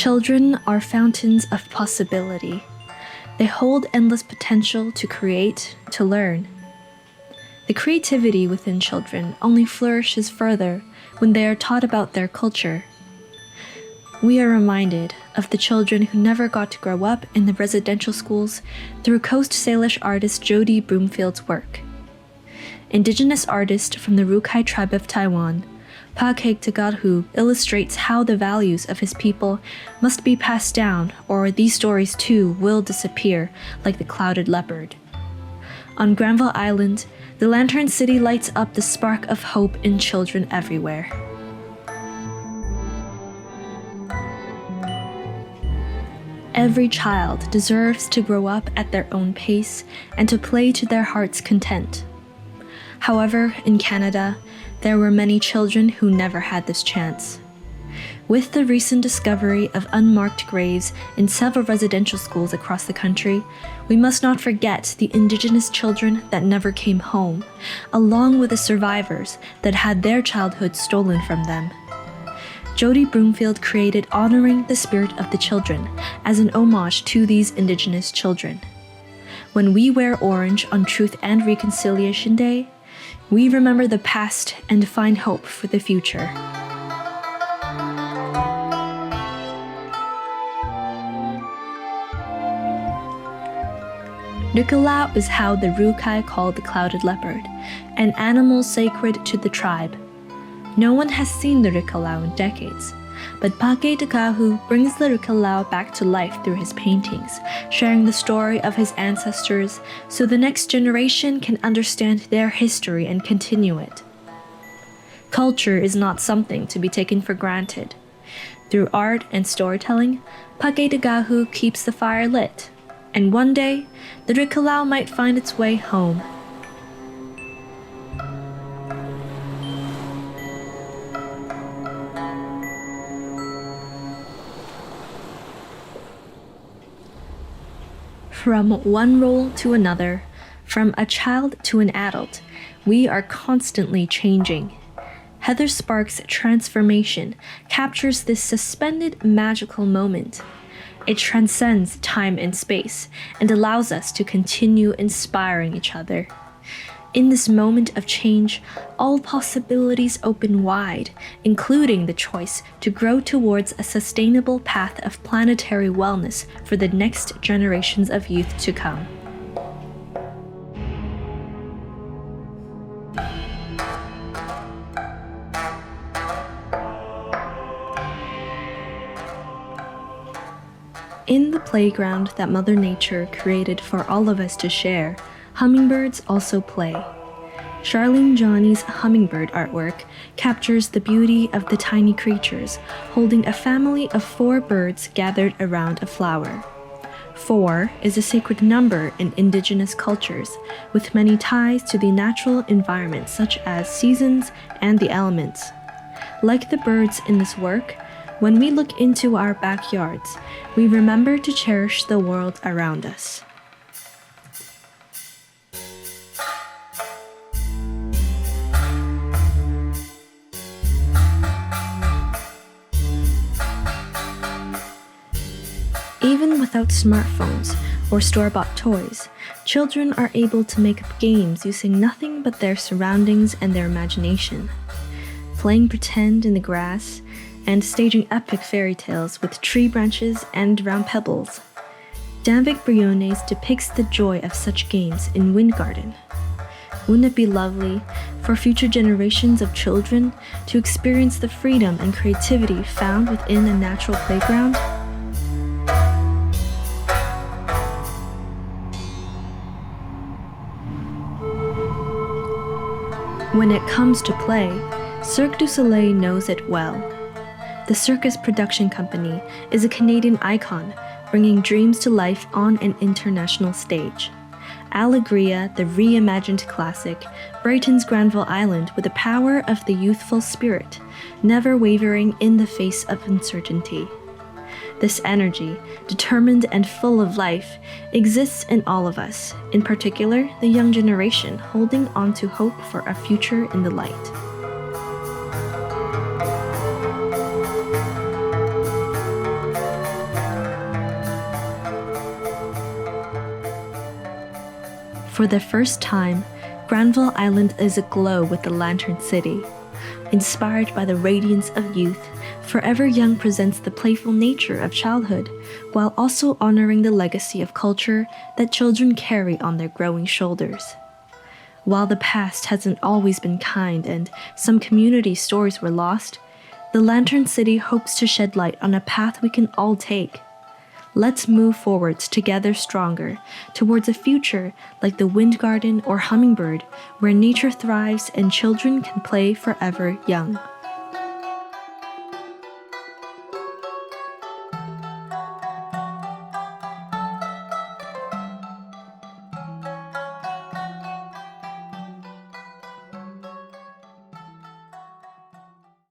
Children are fountains of possibility. They hold endless potential to create, to learn. The creativity within children only flourishes further when they are taught about their culture. We are reminded of the children who never got to grow up in the residential schools through Coast Salish artist Jody Broomfield's work. Indigenous artist from the Rukai tribe of Taiwan, Pacake Taugadhu illustrates how the values of his people must be passed down, or these stories too will disappear like the clouded leopard. On Granville Island, the Lantern City lights up the spark of hope in children everywhere. Every child deserves to grow up at their own pace and to play to their heart's content. However, in Canada, there were many children who never had this chance. With the recent discovery of unmarked graves in several residential schools across the country, we must not forget the Indigenous children that never came home, along with the survivors that had their childhood stolen from them. Jody Broomfield created Honoring the Spirit of the Children as an homage to these Indigenous children. When we wear orange on Truth and Reconciliation Day, we remember the past and find hope for the future. Rikalau is how the Rukai called the clouded leopard, an animal sacred to the tribe. No one has seen the Rikalau in decades, but Pacake Taugadhu brings the Rikalau back to life through his paintings, sharing the story of his ancestors so the next generation can understand their history and continue it. Culture is not something to be taken for granted. Through art and storytelling, Pacake Taugadhu keeps the fire lit, and one day, the Rikalau might find its way home. From one role to another, from a child to an adult, we are constantly changing. Heather Sparks' transformation captures this suspended magical moment. It transcends time and space and allows us to continue inspiring each other. In this moment of change, all possibilities open wide, including the choice to grow towards a sustainable path of planetary wellness for the next generations of youth to come. In the playground that Mother Nature created for all of us to share, hummingbirds also play. Charlene Johnny's hummingbird artwork captures the beauty of the tiny creatures, holding a family of 4 birds gathered around a flower. 4 is a sacred number in Indigenous cultures, with many ties to the natural environment such as seasons and the elements. Like the birds in this work, when we look into our backyards, we remember to cherish the world around us. Even without smartphones or store-bought toys, children are able to make up games using nothing but their surroundings and their imagination. Playing pretend in the grass and staging epic fairy tales with tree branches and round pebbles. Danvic Briones depicts the joy of such games in Wind Garden. Wouldn't it be lovely for future generations of children to experience the freedom and creativity found within a natural playground? When it comes to play, Cirque du Soleil knows it well. The Circus production company is a Canadian icon, bringing dreams to life on an international stage. Alegria, the reimagined classic, brightens Granville Island with the power of the youthful spirit, never wavering in the face of uncertainty. This energy, determined and full of life, exists in all of us, in particular the young generation holding on to hope for a future in the light. For the first time, Granville Island is aglow with the Lantern City. Inspired by the radiance of youth, Forever Young presents the playful nature of childhood, while also honoring the legacy of culture that children carry on their growing shoulders. While the past hasn't always been kind and some community stories were lost, the Lantern City hopes to shed light on a path we can all take. Let's move forwards together stronger, towards a future like the Wind Garden or Hummingbird, where nature thrives and children can play forever young.